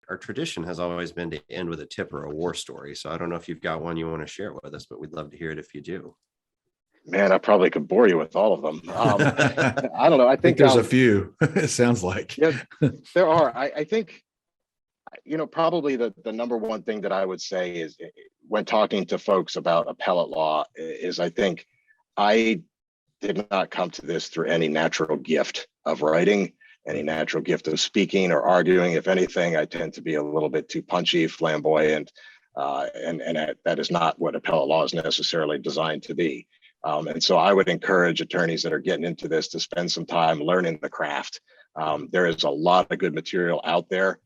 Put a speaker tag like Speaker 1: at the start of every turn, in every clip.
Speaker 1: our tradition has always been to end with a tip or a war story. So I don't know if you've got one you want to share with us, but we'd love to hear it if you do.
Speaker 2: Man, I probably could bore you with all of them. I don't know. I
Speaker 3: think
Speaker 2: think
Speaker 3: there's a few. It sounds like.
Speaker 2: Yeah, there are. I think, probably the number one thing that I would say is when talking to folks about appellate law is I think I did not come to this through any natural gift of writing, any natural gift of speaking or arguing. If anything, I tend to be a little bit too punchy, flamboyant, and that is not what appellate law is necessarily designed to be. And so I would encourage attorneys that are getting into this to spend some time learning the craft. There is a lot of good material out there.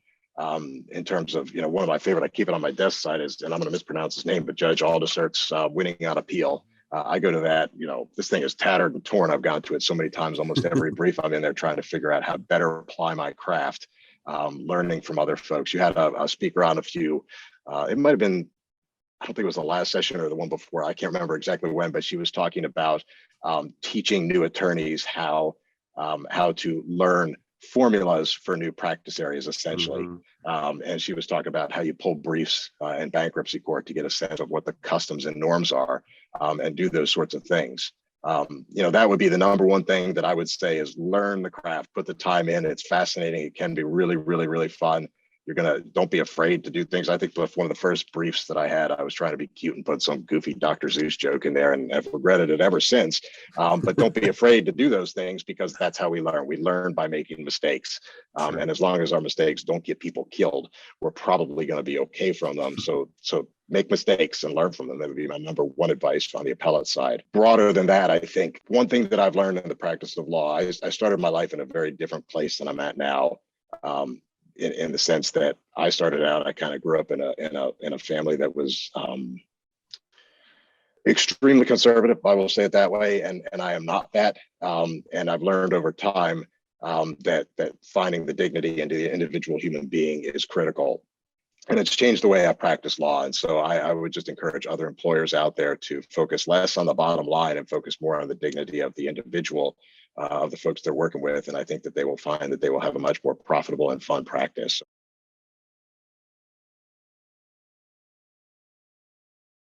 Speaker 2: In terms of, one of my favorite, I keep it on my desk side is, and I'm going to mispronounce his name, but Judge Aldersert's Winning on Appeal. I go to that, this thing is tattered and torn. I've gone to it so many times, almost every brief I'm in there trying to figure out how to better apply my craft, learning from other folks. You had a speaker on a few, it might've been, I don't think it was the last session or the one before, I can't remember exactly when, but she was talking about teaching new attorneys how to learn formulas for new practice areas, essentially. And she was talking about how you pull briefs in bankruptcy court to get a sense of what the customs and norms are, and do those sorts of things. That would be the number one thing that I would say is learn the craft, put the time in. It's fascinating. It can be really, really, really fun. Don't be afraid to do things. I think one of the first briefs that I had, I was trying to be cute and put some goofy Dr. Seuss joke in there, and I've regretted it ever since. But don't be afraid to do those things, because that's how we learn. We learn by making mistakes.
Speaker 1: Sure.
Speaker 2: And as long as our mistakes don't get people killed, we're probably going to be okay from them. So make mistakes and learn from them. That would be my number one advice on the appellate side. Broader than that, I think one thing that I've learned in the practice of law, I started my life in a very different place than I'm at now. In the sense that I started out, I kind of grew up in a family that was extremely conservative, I will say it that way, and I am not that. And I've learned over time that finding the dignity into the individual human being is critical, and it's changed the way I practice law. And so I would just encourage other employers out there to focus less on the bottom line and focus more on the dignity of the individual, of the folks they're working with. And I think that they will find that they will have a much more profitable and fun practice.